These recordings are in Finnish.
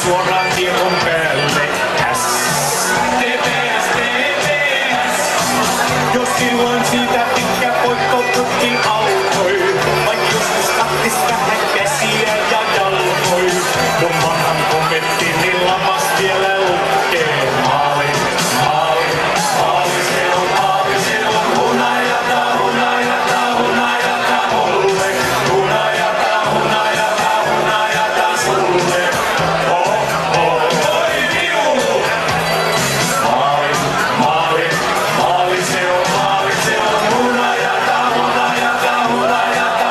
suoraan tiedon päälle. TPS, TPS. Jos silloin siitä pitkä voittoputki alkoi, vaik joskus kattis vähän käsiä ja jalkoi. Mun vanhan komettiin lamas vielä lukee. Maali, maali, maali, se on maali, se on hunajata, hunajata, hunajata mulle. Hunajata, hunajata, hunajata sulle. Oi viulu! Maali, maali, maali, se on hunajata, hunajata, hunajata.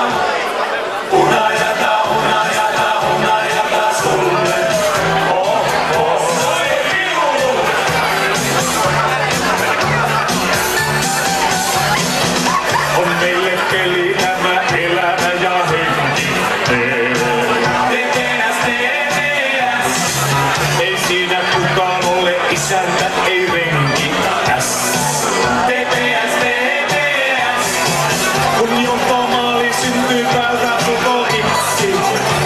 Hunajata, hunajata, hunajata sulle. Oi viulu! On meille peli-elämä, elämä ja henki. TPS, TPS. Ei siinä kukaan ole isäntä, ei renki. TPS, TPS. Kun johtomaali syntyy päältä koko hitsi,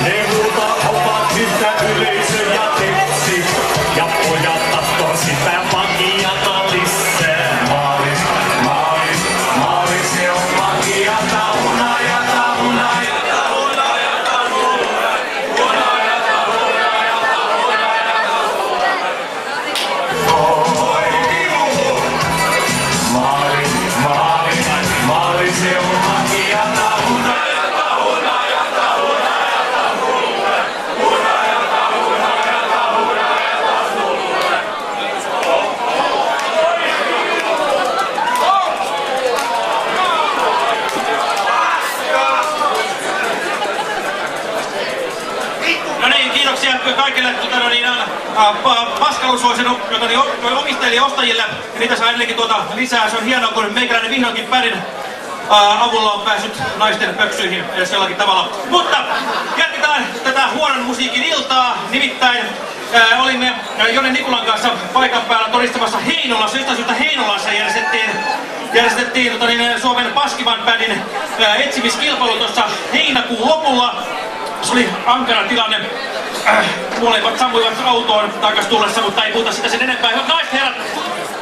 ne muuta ovat yhtä yleisö ja tetsi. Ja pojat tahtoo sitä makiata lisää. Maali, maali, maali, se on makiata, hunajata, hunajata, hunajata, hunajata, hunajata, hunajata. Oi viulu! Maali, maali, maali, se on makiata, hunajata, hunajata, hunajata, hunajata, hunajata, hunajata, No niin, kiitoksia kaikille paskalusuosien omistajille ja ostajille. Ja niitä saa edelleenkin lisää. Se on hienoa, kun meikäläinen vihdoinkin pärin avulla on päässyt naisten pöksyihin edes jollakin tavalla. Mutta jatketaan tätä huonon musiikin iltaa. Nimittäin olimme Jone Nikulan kanssa paikan päällä todistamassa Heinolassa. Jostain syystä Heinolassa järjestettiin Suomen paskivan bändin etsimiskilpailu tuossa heinäkuun lopulla. Se oli ankara tilanne. Molemmat sammuivat autoon takas tullessa, mutta ei puhuta sitä sen enempää. Hyvät naiset herrat,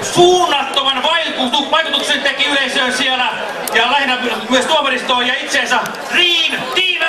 suunnattoman vaikutuksen teki yleisöön siellä ja lähinnä myös tuomaristoon ja itseensä Dream Team!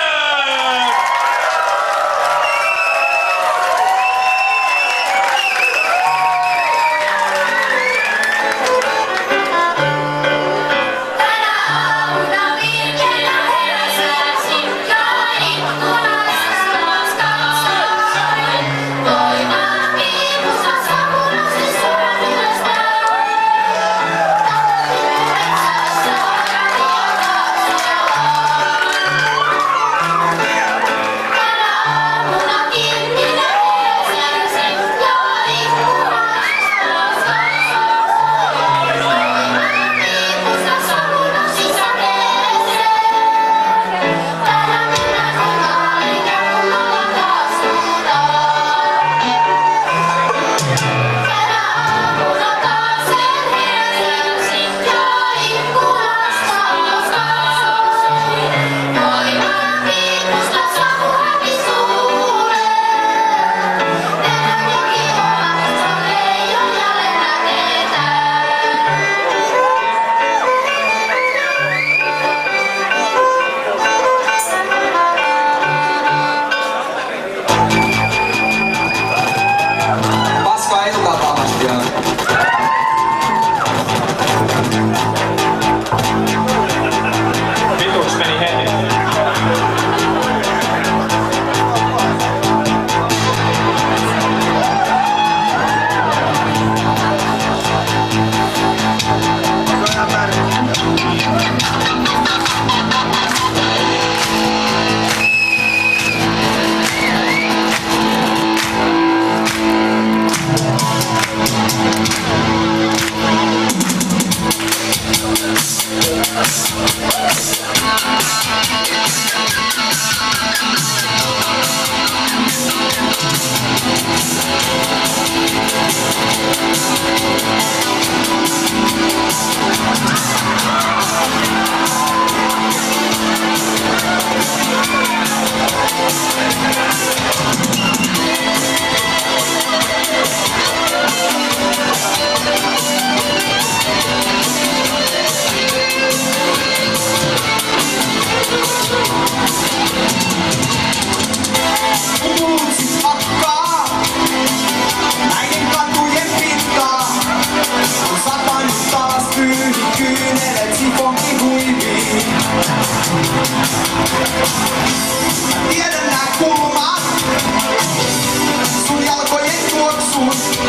housut.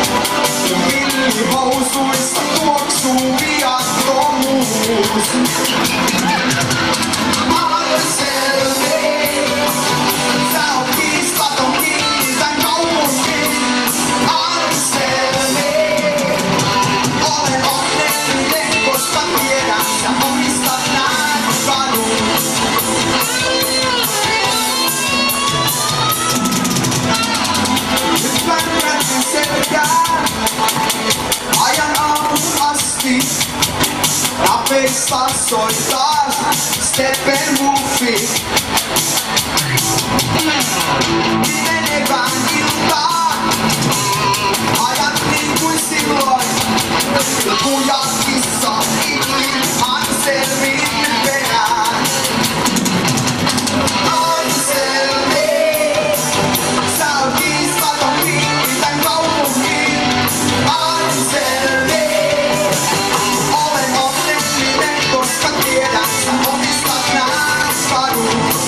Villihousuissa tuoksuu viattomuus. Arselme, sä oot kiistaton kiinni tän kaupungin. Arselme, olen onnellinen, koska tiedän sä omistat nää kadun. Nyt vänrätin selkään, ajan aamuun asti. Rapeista soi taas Steppenwolfi. Menevään iltaan, ajat niin kuin silloin. Kujakissa itkin Anselmin perään. Anselmi, sä oot kiistaton kiinni tän kaupungin. Anselmi, olen onnellinen, koska tiedän sä omistat nää kadut.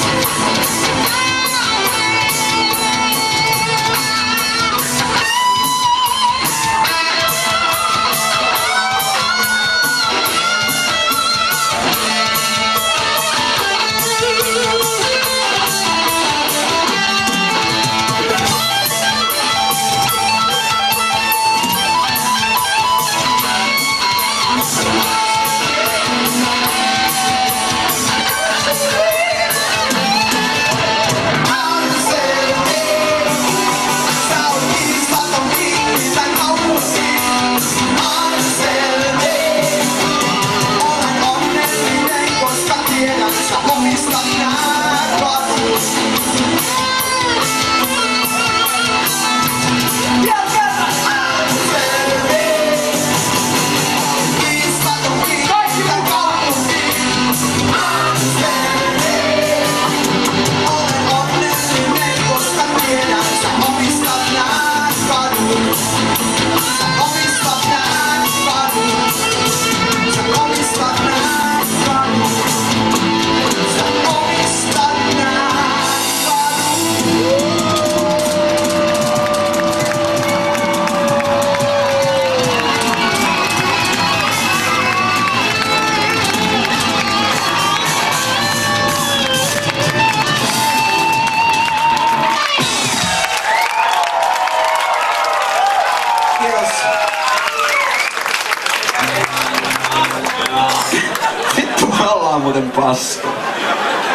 Vittu me ollaan muuten paska.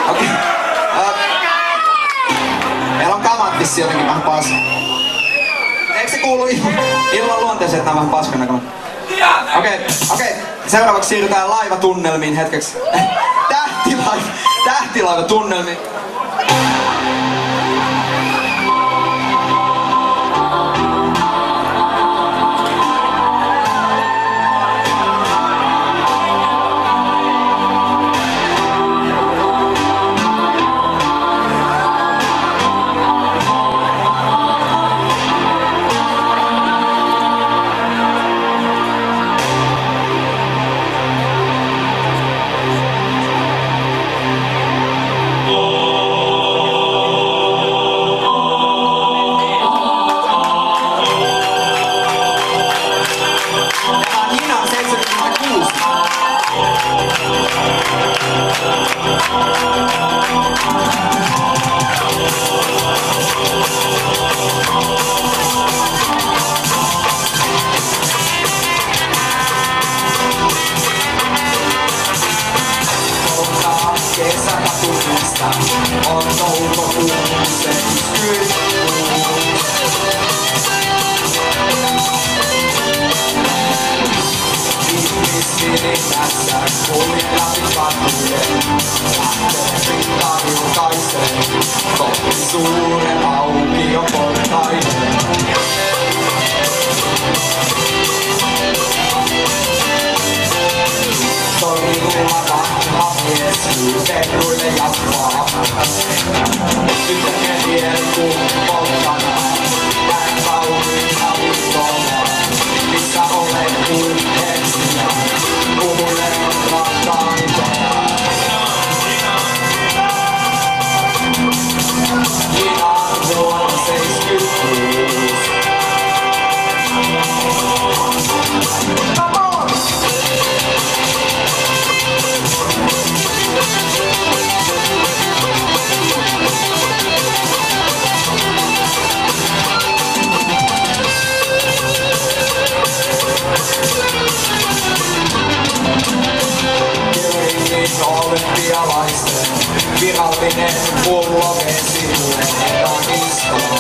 Okei. Meillä on kamat vissiin jotenkin vähän paska. Eikö se kuulu illan luonteeseen, että nää on vähän paskan näköinen? Okei. Seuraavaksi siirrytään laivatunnelmiin hetkeksi. Tähtilaivatunnelmiin. On toukokuun 76. Ihmisvirinnässä kuulin läpi katujen. Lähtee rintavilkaiseen kohti suuren aukioportaiden. Torilla vanha mies hyyteruille jatkaa. Tyttöjen vierkuun polttana, jään kauniin avustomaan. Missä olen kuin etsinä, mulle rakkaintoa. Minä vuonna 76. virallinen pullo vesille tanistaa.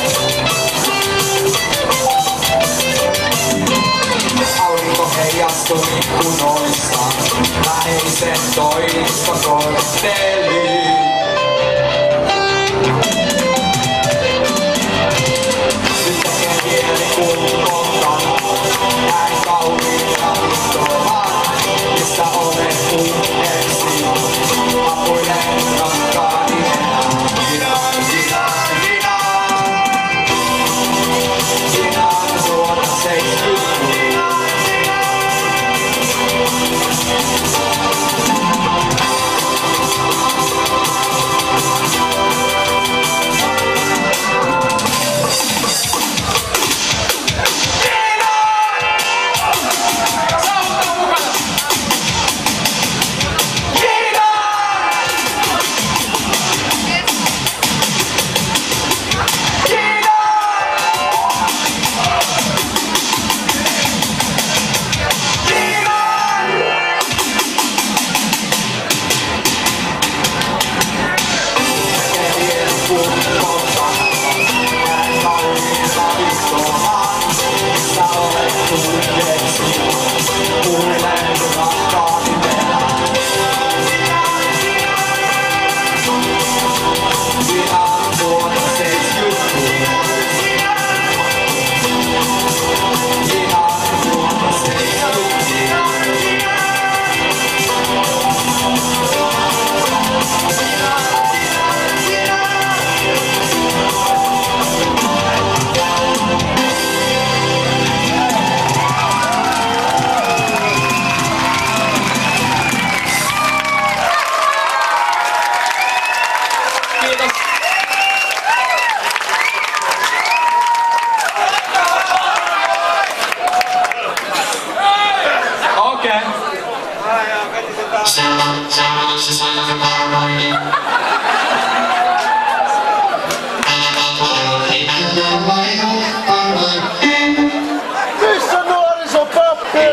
Aurinko heijastui ikkunoista, läheisen toimistokortteliin. Nyt tekee mieli kulkottaa, näin kauniin ravintolaan, missä olet unneksi. Apuinen rakkaani enää, sinä vuonna 70. Missä nuorisopappi?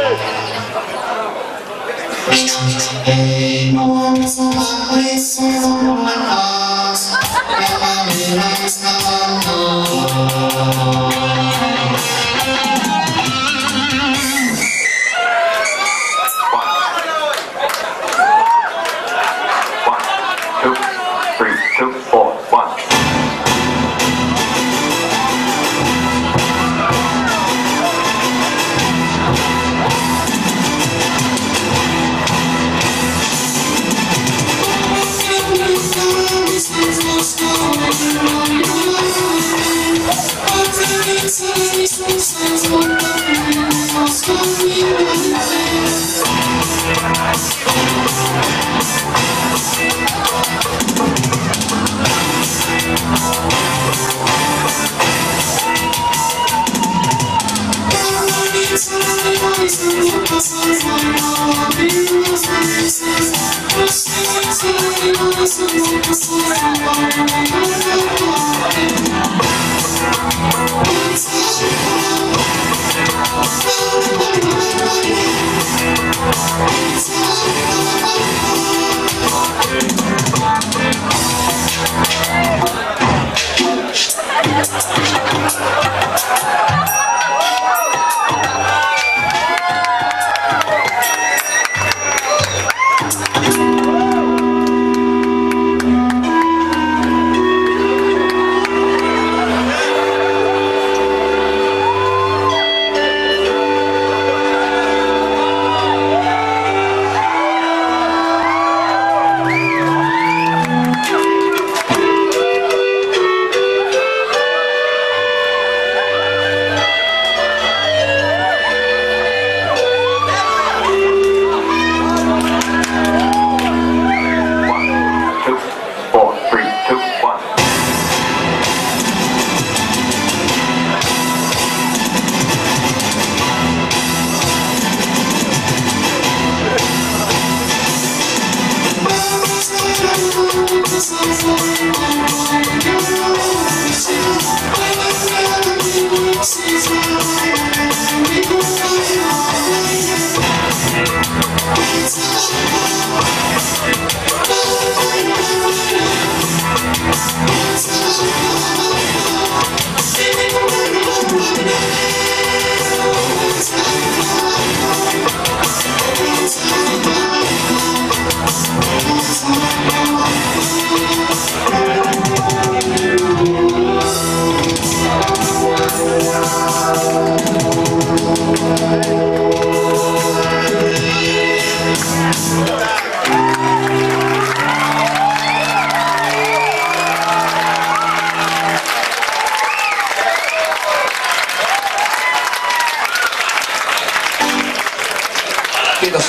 Kiitos.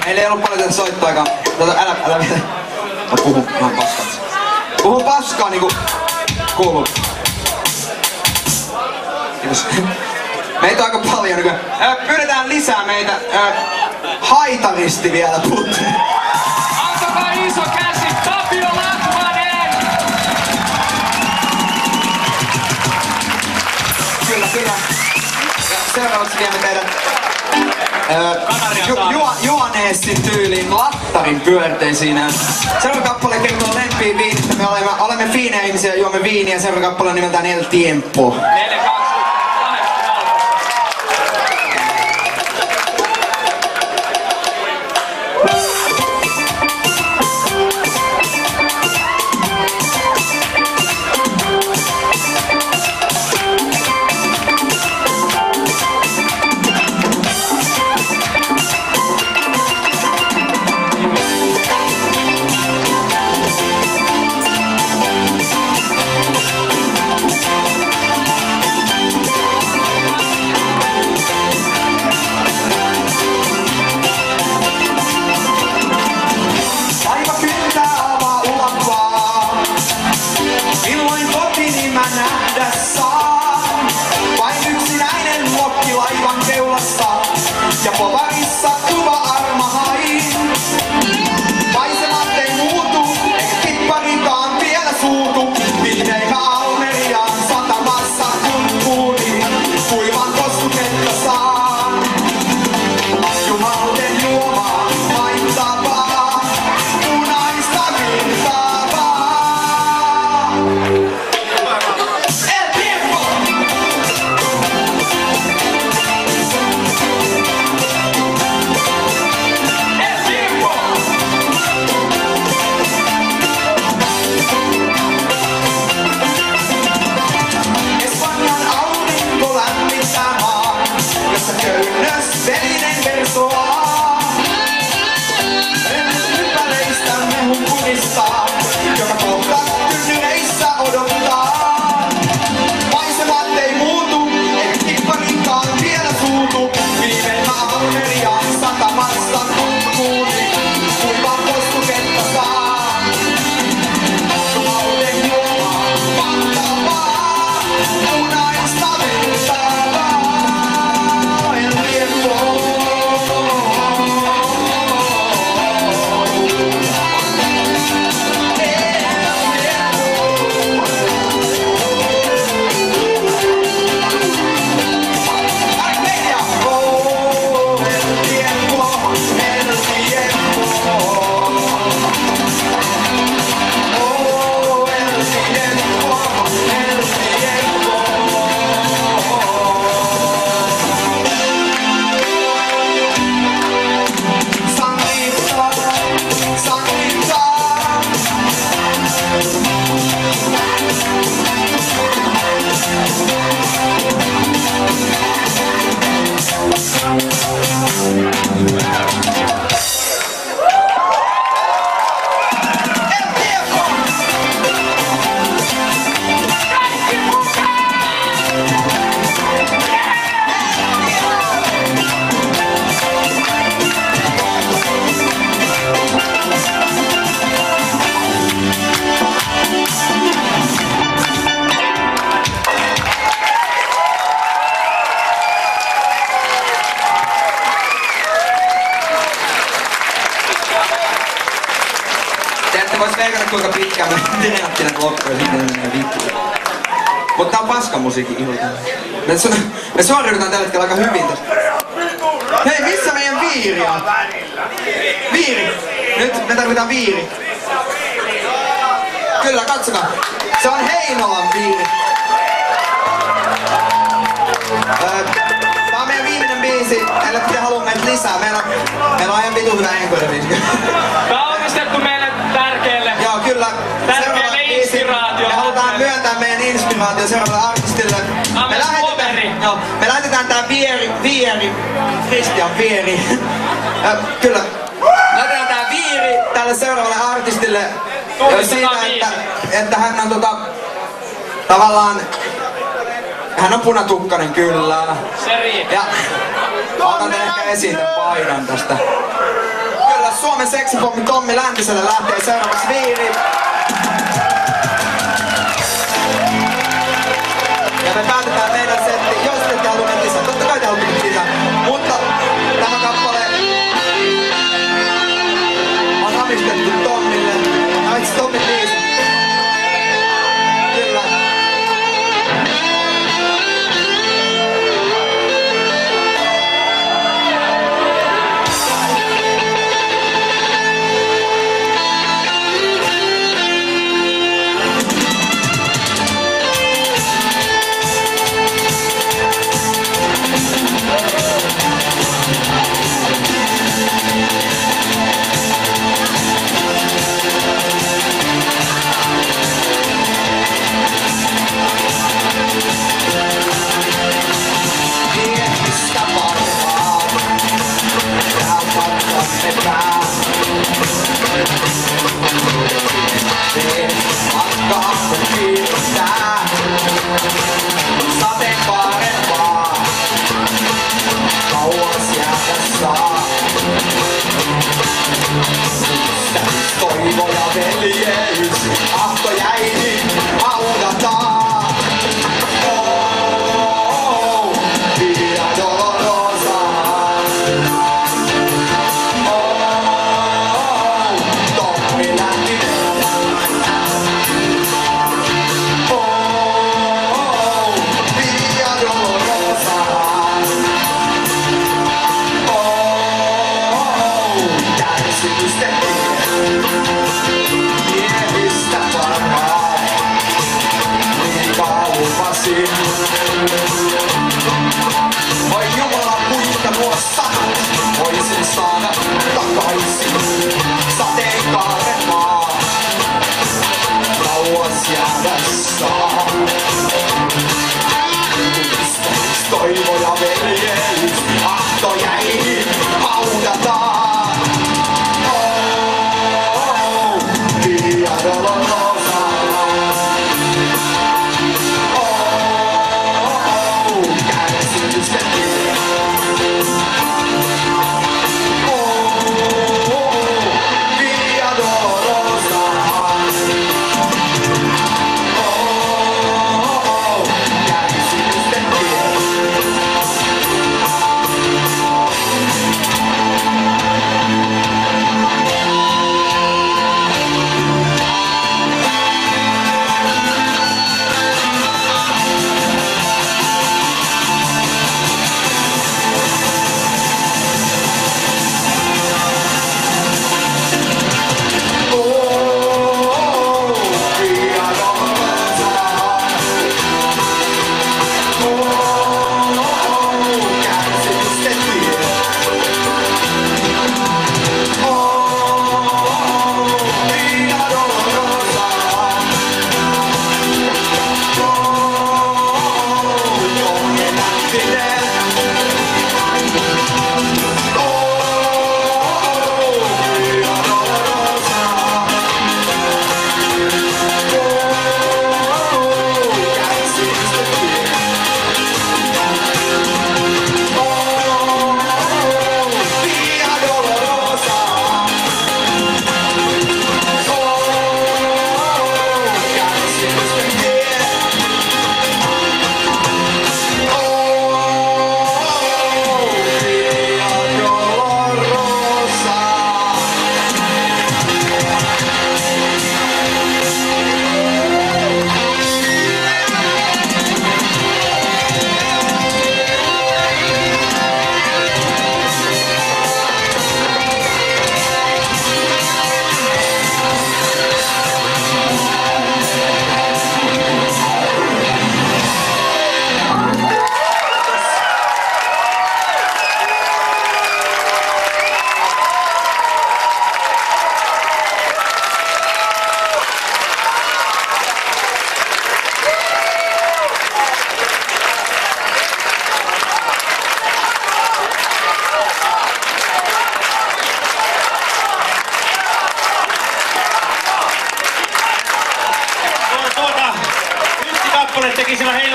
Meillä ei ollut paljon tätä soittoaikaa. Älä vielä. Mä puhun ihan paskaa. Puhun paskaa niinku kuuluu. Kiitos. Meitä on aika paljon nykyään. Pyydetään lisää meitä. Haitaristi vielä puuttuu. Antakaa iso käsi, Tapio Lahtmanen! Kyllä. Ja seuraavaksi viemme teidän Juaneessin tyyliin lattarin pyörteisiin. Seuraava kappale kertoo lempiin viinistä. Me olemme fiinejä ihmisiä, juomme viiniä. Seuraava kappale on nimeltään El Tiempo. 4-2. Ja povarissa tuva arma hain. Maisemat ei muutu, eikä kipparikaan vielä suutu. Vihreitä Almeriaan satamassa kun kuulin, kuivan koskuketta saan. Jumalten juomaa, maittavaa, punaista virtaavaa. El Tiempo! Köynnös velinen versoaa. Hypäleistä mehun punistaa, joka kohta tynnyreissä odottaa. Maisemat ei muutu, eikä kipparinkaan vielä suutu. Viimein mä Almeriaan satamassa kun kuulin, kuivan koskuketta saa. Jumalten juomaa, mahtavaa, punaista virtaavaa. Vois veikata kuinka pitkään me treenattiin näitä loppuja sitten menee vittuun. Mut tää on paskamusiikin ilta. Me suoriudutaan tällä hetkellä aika hyvin tästä. Hei, missä meidän viiri on? Viiri! Nyt me tarvitaan viiri. Kyllä, katsokaa. Se on Heinolan viiri. lähtee seuraavalle artistille. Me lähetetään tää Christian Vieri. Kyllä. Lähetetään tää Vieri tälle seuraavalle artistille. Siitä, että hän on tavallaan... Hän on punatukkainen kyllä. Se riittää. Ja otan teille ehkä esiin tämän paidan tästä. Kyllä, Suomen seksipommi Tommi Läntiselle lähtee seuraavaksi Viiri. Ja me päätetään meidän setti, jos ette halua mennä lisää. Totta kai te haluatte mennä lisää. Mutta tämä kappale on amistettu Tommille. Itse Tommin biisi. Kyllä.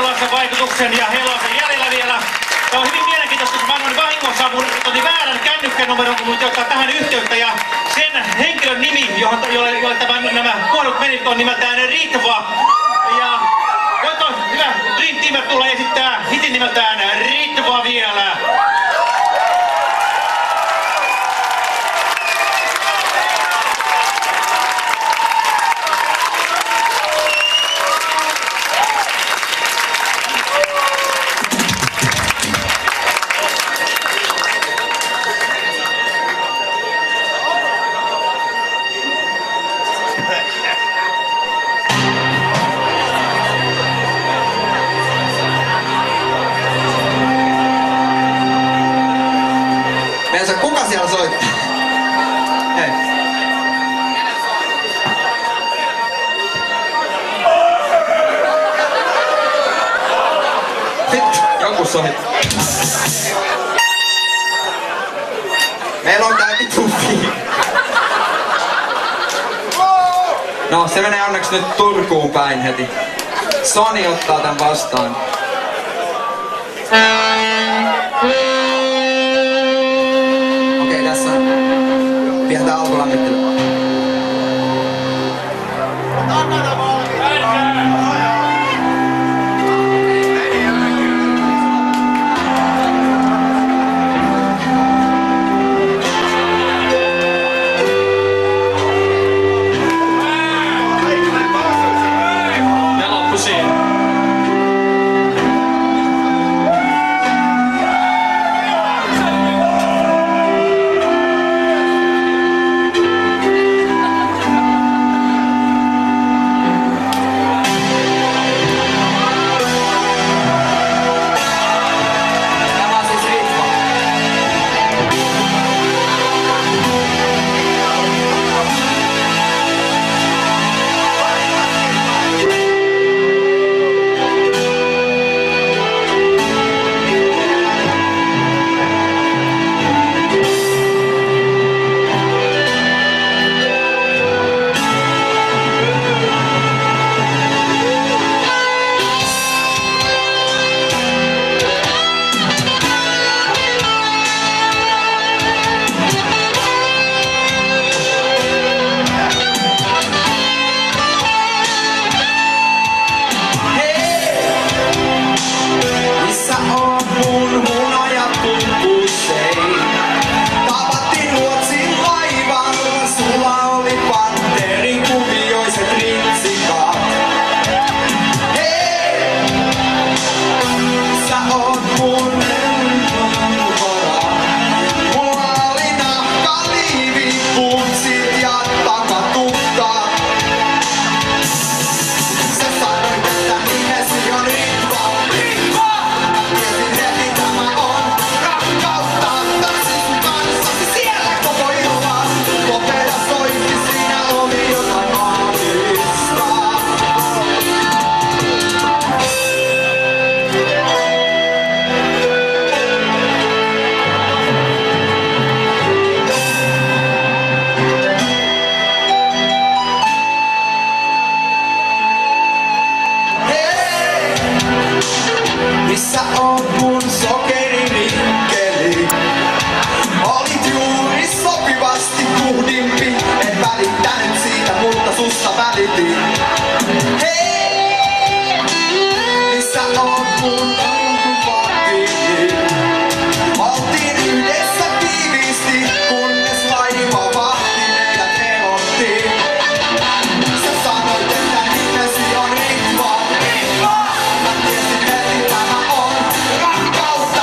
Ritulaisen vaikutuksen ja Helosen jäljellä vielä. Tämä on hyvin mielenkiintoista, koska mä annoin vahingossa mun väärän kännykkänumeron, kun mun ottaa tähän yhteyttä. Ja sen henkilön nimi, jolle nämä kuolut menivät, on nimeltään Ritva. Ja voitko hyvä Dream Teamer tulla esittää hitin nimeltään Ritva vielä. Kuka siellä soittaa? Hei. Vittu, joku soittaa. Meillä on tää vitu fiilis. No, se menee onneksi nyt Turkuun päin heti. Sony ottaa tän vastaan. Tässä on pientä alkulämmittelyä. Ne loppu siihen. Missä on mun sokeririkkeli? Olit juuri sopivasti kuhdimpi. En välittänyt siitä, mutta susta välitin. Hei! Missä on mun alkuvahti? Oltiin yhdessä tiiviisti, kunnes laiva vahti meidät erotti. Sä sanoit, että nimesi on Ritva. Mä tiesin heti, tämä on rakkautta.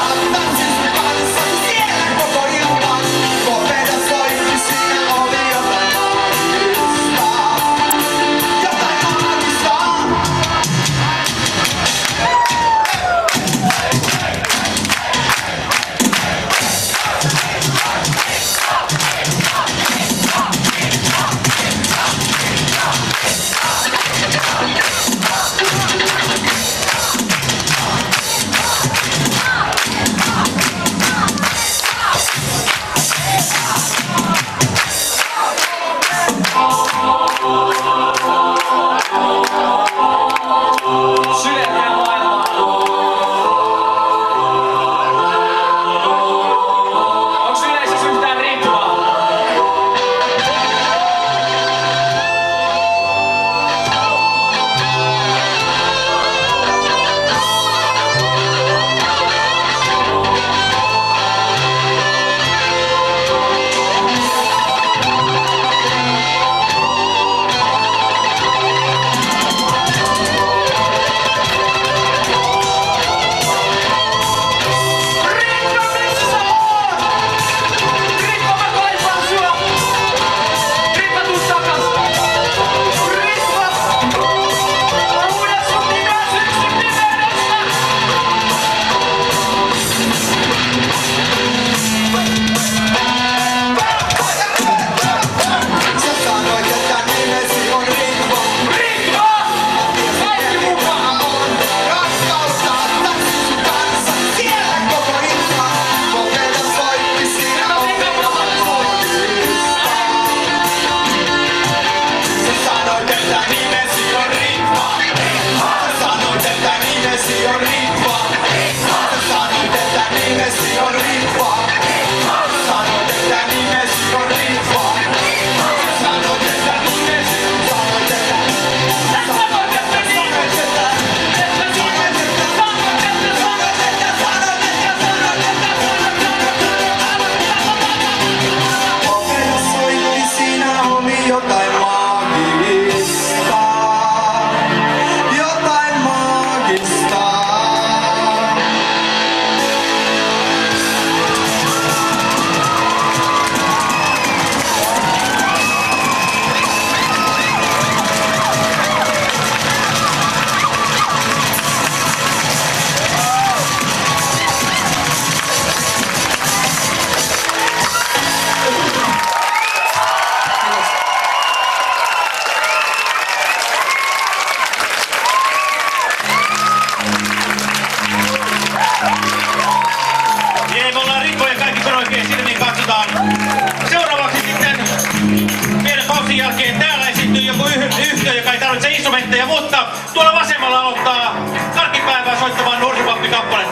aloitetaan. Seuraavaksi sitten pienen pausin jälkeen täällä esiintyy joku yhtiö, joka ei tarvitse instrumentteja, mutta tuolla vasemmalla aloittaa Karkkipäivää soittamaan Nuorisopappi kappale.